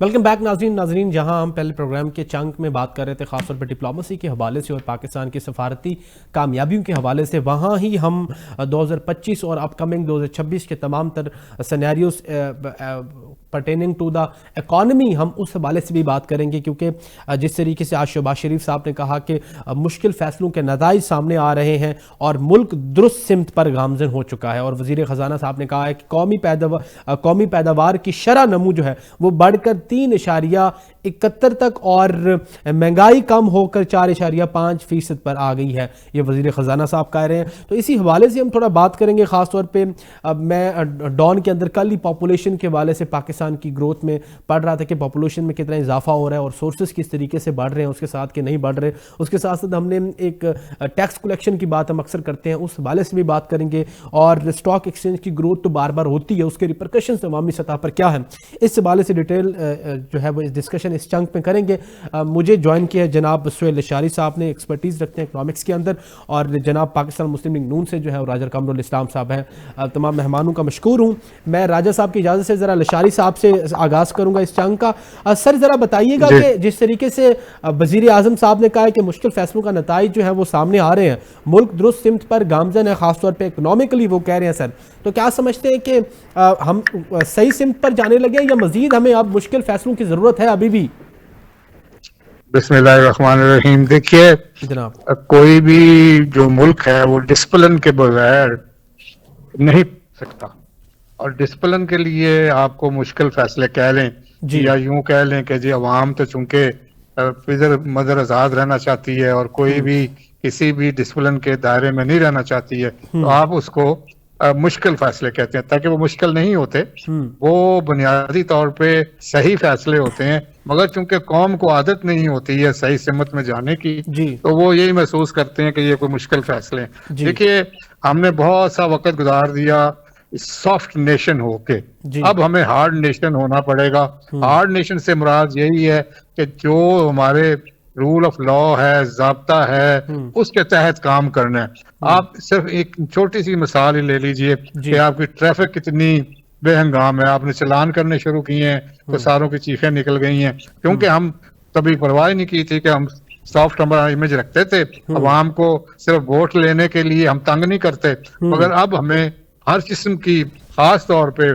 Welcome back नाजरीन, जहां हम पहले प्रोग्राम के चंक में बात कर रहे थे खासतौर पर डिप्लोमेसी के हवाले से और पाकिस्तान की सफारती कामयाबियों के हवाले से, वहां ही हम 2025 और अपकमिंग 2026 के तमाम तर scenarios pertaining to the economy, हम उस हवाले से भी बात करेंगे, क्योंकि जिस तरीके से आज शहबाज शरीफ साहब ने कहा कि मुश्किल फैसलों के नताइज सामने आ रहे हैं और मुल्क दुरुस्त सिमत पर गामजन हो चुका है, और वजीर ख़जाना साहब ने कहा है कि कौमी पैदावार की शरह नमू जो है वो बढ़कर 3.71 तक और महंगाई कम होकर 4.5% पर आ गई है, ये वजीर ख़जाना साहब कह रहे हैं। तो इसी हवाले से हम थोड़ा बात करेंगे। ख़ासतौर पे मैं डॉन के अंदर कल ही पॉपुलेशन के हवाले से पाकिस्तान की ग्रोथ में पढ़ रहा था कि पॉपुलेशन में कितना इजाफा हो रहा है और सोर्सेज किस तरीके से बढ़ रहे हैं, उसके साथ के नहीं बढ़ रहे। उसके साथ साथ हमने एक टैक्स कलेक्शन की बात हम अक्सर करते हैं, उस हवाले से भी बात करेंगे, और स्टॉक एक्सचेंज की ग्रोथ तो बार बार होती है, उसके रिपरकशंस अवामी सतह पर क्या है, इस हवाले से डिटेल जो है वो इस डिस्कशन इस चंक में करेंगे। मुझे ज्वाइन किया है जनाब सुहेल लशारी साहब ने, एक्सपर्टीज़ रखते हैं इकनॉमिक्स के अंदर, और जनाब पाकिस्तान मुस्लिम लीग नून से जो है राजा कमरुल इस्लाम साहब हैं। तमाम मेहमानों का मशकूर हूँ। मैं राजा साहब की इजाज़त से ज़रा लशारी साहब से आगाज़ करूँगा इस चंक का। सर ज़रा बताइएगा कि जिस तरीके से वज़ीर आज़म साहब ने कहा है कि मुश्किल फैसलों का नताइज जो है वो सामने आ रहे हैं, मुल्क दुरुस्त सिमत पर गामजन है, ख़ासतौर पर इकनॉमिकली वो कह रहे हैं सर, तो क्या समझते हैं कि हम सही सिमत पर जाने लगे या मज़ीद हमें अब मुश्किल फैसलों की ज़रूरत है अभी भी? बिस्मिल्लाहिर्रहमानिर्रहीम। देखिए जनाब, कोई भी जो मुल्क है वो डिसिप्लिन के बगैर नहीं सकता, और डिसिप्लिन के लिए आपको मुश्किल फैसले कह लें या यूं कह लें कि जी अवाम तो चूंकि इधर मदर आजाद रहना चाहती है और कोई भी किसी भी डिसिप्लिन के दायरे में नहीं रहना चाहती है, तो आप उसको मुश्किल फैसले कहते हैं। ताकि वो मुश्किल नहीं होते, वो बुनियादी तौर पे सही फैसले होते हैं, मगर चूंकि कौम को आदत नहीं होती है सही सिमत में जाने की, तो वो यही महसूस करते हैं कि ये कोई मुश्किल फैसले हैं। देखिए हमने बहुत सा वक्त गुजार दिया सॉफ्ट नेशन होके, अब हमें हार्ड नेशन होना पड़ेगा। हार्ड नेशन से मुराद यही है कि जो हमारे रूल ऑफ लॉ है, ज़ाब्ता है, उसके तहत काम करना है। आप सिर्फ एक छोटी सी मिसाल ही ले लीजिए कि आपकी ट्रैफिक कितनी बेहंगाम है, आपने चलान करने शुरू किए हैं तो सारों की चीखें निकल गई हैं, क्योंकि हम कभी परवाह नहीं की थी कि हम सॉफ्ट हमारा इमेज रखते थे, अवाम को सिर्फ वोट लेने के लिए हम तंग नहीं करते, मगर अब हमें हर किस्म की, खास तौर पे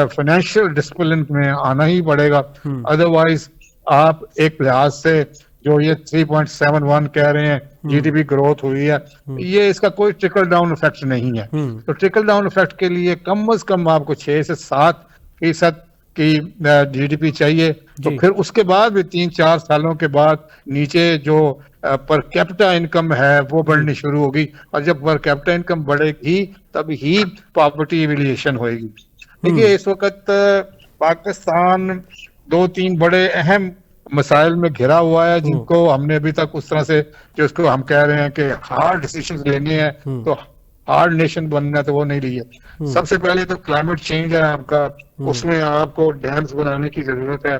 फाइनेंशियल डिसिप्लिन में आना ही पड़ेगा। अदरवाइज आप एक लिहाज से जो ये 3.71 कह रहे हैं जीडीपी ग्रोथ हुई है, ये इसका कोई ट्रिकल डाउन इफेक्ट नहीं है। तो ट्रिकल डाउन इफेक्ट के लिए कम से कम आपको 6 से 7% की जीडीपी चाहिए, तो फिर उसके बाद भी 3-4 सालों के बाद नीचे जो पर कैपिटा इनकम है वो बढ़नी शुरू होगी, और जब पर कैपिटा इनकम बढ़ेगी तब ही पॉवर्टी एलिमिनेशन होगी। देखिए इस वक्त पाकिस्तान 2-3 बड़े अहम मसाइल में घिरा हुआ है, जिनको हमने अभी तक उस तरह से, जो उसको हम कह रहे हैं कि हार्ड डिसीजंस लेने हैं, तो हार्ड नेशन बनना, तो वो नहीं लिए। सबसे पहले तो क्लाइमेट चेंज है आपका, उसमें आपको डैम्स बनाने की जरूरत है।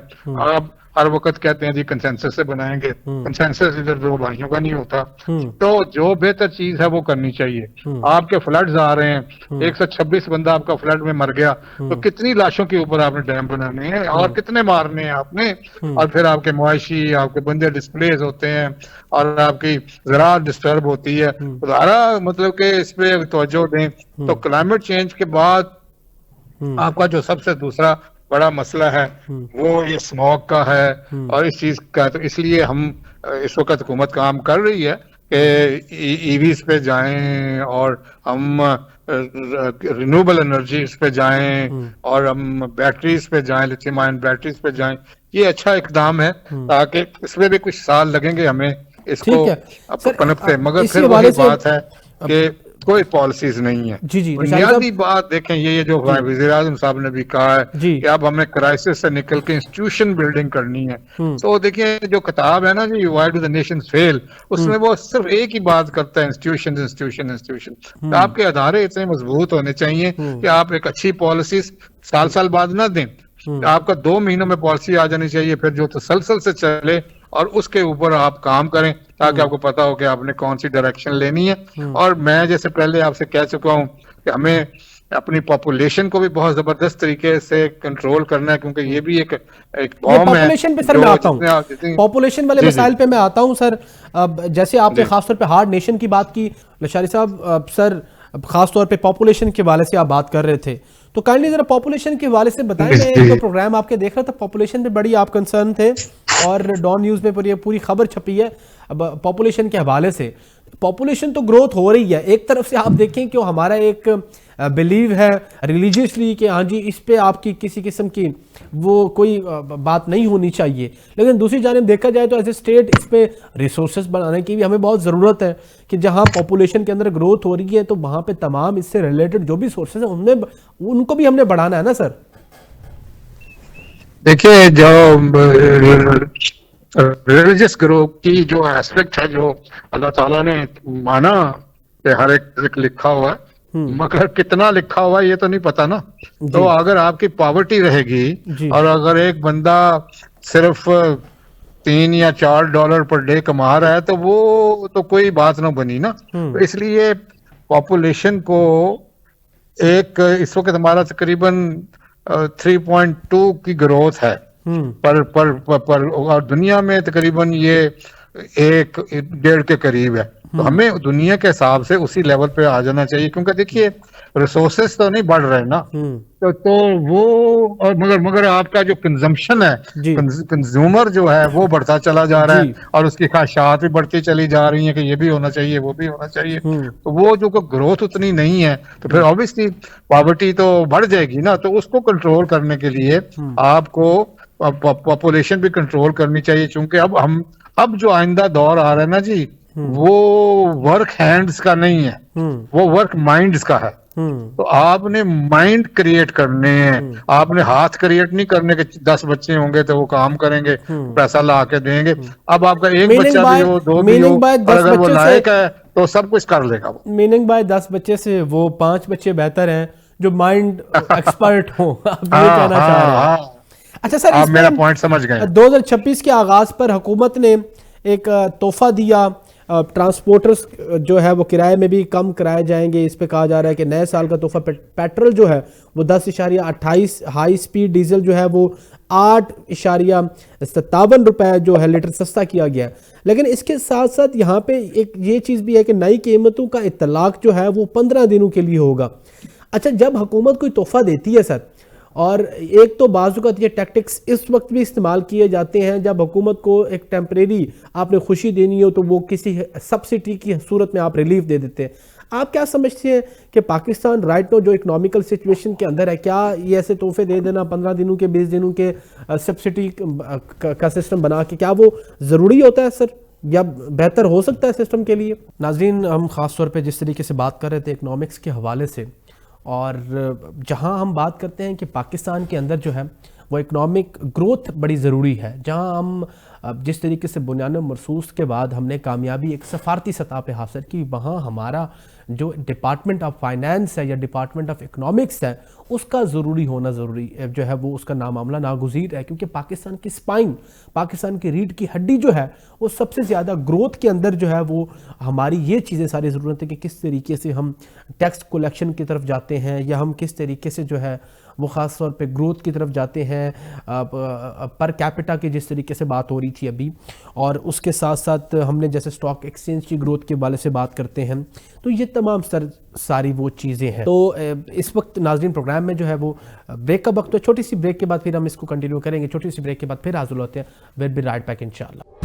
आप हर वक्त कहते हैं जी कंसेंसस से बनाएंगे, कंसेंसस इधर दो भाइयों का नहीं होता, तो जो बेहतर चीज है वो करनी चाहिए। आपके फ्लड्स आ रहे हैं, 126 बंदा आपका फ्लड में मर गया, तो कितनी लाशों के ऊपर आपने डैम बनाने हैं और कितने मारने हैं आपने, और फिर आपके मुआशी, आपके बंदे डिस्प्लेस होते हैं और आपकी ज़राअत डिस्टर्ब होती है। ज़रा मतलब कि इस पे तवज्जो दें। तो क्लाइमेट चेंज के बाद आपका जो सबसे दूसरा बड़ा मसला है वो ये स्मॉग का है, और इस चीज का, तो इसलिए हम इस वक्त हुकूमत काम कर रही है कि ईवीज पे जाएं और हम रिन्यूएबल एनर्जीज पे जाएं और हम बैटरीज पे जाएं, लिथियम आयन बैटरीज पे जाएं। ये अच्छा इकदाम है, ताकि इसमें भी कुछ साल लगेंगे हमें इसको पनपते, मगर फिर वही बात है कि कोई पॉलिसीज नहीं है। बुनियादी बात देखें, ये जो वज़ीर आज़म साहब ने भी कहा है कि अब हमें क्राइसिस से निकल के इंस्टीट्यूशन बिल्डिंग करनी है। तो देखिए जो किताब है ना जी, why do the nations fail, उसमें वो सिर्फ एक ही बात करता है, इंस्टीट्यूशन इंस्टीट्यूशन इंस्टीट्यूशन। तो आपके अदारे इतने मजबूत होने चाहिए कि आप एक अच्छी पॉलिसी साल बाद ना दें, आपका 2 महीनों में पॉलिसी आ जानी चाहिए, फिर जो तसलसल से चले और उसके ऊपर आप काम करें, ताकि आपको पता हो कि आपने कौन सी डायरेक्शन लेनी है। और मैं जैसे पहले आपसे कह चुका हूं कि हमें अपनी पॉपुलेशन को भी बहुत जबरदस्त तरीके से कंट्रोल करना है, क्योंकि ये भी एक ये बॉम्ब है पॉपुलेशन पे सर मैं आता हूँ, पॉपुलेशन वाले मसाइल पे मैं आता हूँ सर। अब जैसे आपने खासतौर पे हार्ड नेशन की बात की लशारी साहब, सर खासतौर पे पॉपुलेशन के हवाले से आप बात कर रहे थे, तो काइंडली जरा पॉपुलेशन के हवाले से बताएं। मैं एक तो प्रोग्राम आपके देख रहा था, पॉपुलेशन पे बड़ी आप कंसर्न थे और डॉन न्यूज़ में पूरी खबर छपी है अब पॉपुलेशन के हवाले से। पॉपुलेशन तो ग्रोथ हो रही है, एक तरफ से आप देखें कि हमारा एक बिलीव है रिलीजियसली कि हाँ जी इस पे आपकी किसी किस्म की वो कोई बात नहीं होनी चाहिए, लेकिन दूसरी जानिब देखा जाए तो एज ए स्टेट इस पे रिसोर्सेज बनाने की भी हमें बहुत ज़रूरत है कि जहाँ पॉपुलेशन के अंदर ग्रोथ हो रही है तो वहाँ पे तमाम इससे रिलेटेड जो भी सोर्सेज हैं उनमें उनको भी हमने बढ़ाना है ना सर। देखिए, जो रिलीजियस ग्रुप की जो एस्पेक्ट है, जो अल्लाह ताला ने माना कि हर एक लिखा हुआ है, मगर कितना लिखा हुआ है ये तो नहीं पता ना। तो अगर आपकी पॉवर्टी रहेगी और अगर एक बंदा सिर्फ $3 या $4 पर डे कमा रहा है तो वो तो कोई बात ना बनी ना। तो इसलिए पॉपुलेशन को एक इस वक्त हमारा तकरीबन 3.2 की ग्रोथ है पर और दुनिया में तकरीबन ये 1.5 के करीब है। तो हमें दुनिया के हिसाब से उसी लेवल पे आ जाना चाहिए, क्योंकि देखिए रिसोर्सेस तो नहीं बढ़ रहे ना। तो वो और मगर आपका जो कंजम्पशन है, कंज्यूमर जो है वो बढ़ता चला जा रहा है और उसकी ख्वाहिशात भी बढ़ती चली जा रही हैं कि ये भी होना चाहिए वो भी होना चाहिए। तो वो जो ग्रोथ उतनी नहीं है तो फिर ऑब्वियसली पॉवर्टी तो बढ़ जाएगी ना। तो उसको कंट्रोल करने के लिए आपको पॉपुलेशन भी कंट्रोल करनी चाहिए, क्योंकि अब जो आइंदा दौर आ रहा है ना जी, वो वर्क हैंड्स का नहीं है, वो वर्क माइंड्स का है। तो आपने माइंड क्रिएट करने हैं, आपने हाथ क्रिएट नहीं करने के 10 बच्चे होंगे तो वो काम करेंगे, पैसा ला के देंगे। अब आपका एक बच्चा भी हो, 2 भी हो, और अगर वो लायक है तो सब कुछ कर लेगा वो। मीनिंग बाय 10 बच्चे से वो 5 बच्चे बेहतर हैं जो माइंड एक्सपर्ट हो, आप ये कहना चाह रहे हैं। अच्छा सर, आप मेरा पॉइंट समझ गए। 2026 के आगाज पर हुकूमत ने एक तोहफा दिया, ट्रांसपोर्टर्स जो है वो किराए में भी कम कराए जाएंगे। इस पे कहा जा रहा है कि नए साल का तोहफा पेट्रोल जो है वो 10.28, हाई स्पीड डीजल जो है वो 8.57 रुपए जो है लीटर सस्ता किया गया। लेकिन इसके साथ साथ यहाँ पे एक ये चीज़ भी है कि नई कीमतों का इतलाक जो है वो 15 दिनों के लिए होगा। अच्छा, जब हुकूमत कोई तोहफा देती है सर, और एक तो बाज़ ये टैक्टिक्स इस वक्त भी इस्तेमाल किए जाते हैं जब हुकूमत को एक टेम्परेरी आपने खुशी देनी हो तो वो किसी सब्सिडी की सूरत में आप रिलीफ दे देते हैं। आप क्या समझते हैं कि पाकिस्तान राइट नो जो इकोनॉमिकल सिचुएशन के अंदर है, क्या ये ऐसे तोहफे दे देना 15 दिनों के 20 दिनों के सब्सिडी का सिस्टम बना के, क्या वो ज़रूरी होता है सर, या बेहतर हो सकता है सिस्टम के लिए? नाज़रीन, हम ख़ास तौर पे जिस तरीके से बात कर रहे थे इकोनॉमिक्स के हवाले से, और जहां हम बात करते हैं कि पाकिस्तान के अंदर जो है वो इकोनॉमिक ग्रोथ बड़ी ज़रूरी है, जहां हम जिस तरीके से बुनियाद मरसूस के बाद हमने कामयाबी एक सफारती सतह पे हासिल की, वहाँ हमारा जो डिपार्टमेंट ऑफ फाइनेंस है या डिपार्टमेंट ऑफ इकोनॉमिक्स है उसका ज़रूरी होना ज़रूरी जो है वो उसका नामामला नागुज़ीर है, क्योंकि पाकिस्तान की स्पाइन, पाकिस्तान की रीढ़ की हड्डी जो है वो सबसे ज़्यादा ग्रोथ के अंदर जो है वो हमारी ये चीज़ें सारी ज़रूरत है कि किस तरीके से हम टैक्स कलेक्शन की तरफ जाते हैं या हम किस तरीके से जो है वो ख़ास तौर पे ग्रोथ की तरफ जाते हैं, पर कैपिटा की जिस तरीके से बात हो रही थी अभी, और उसके साथ साथ हमने जैसे स्टॉक एक्सचेंज की ग्रोथ के वाले से बात करते हैं। तो ये तमाम सारी वो चीज़ें हैं। तो इस वक्त नाज़रीन प्रोग्राम में जो है वो ब्रेक का वक्त है, छोटी सी ब्रेक के बाद फिर हम इसको कंटिन्यू करेंगे। छोटी सी ब्रेक के बाद फिर हाजिर होते हैं। विल बी राइट बैक इंशाल्लाह।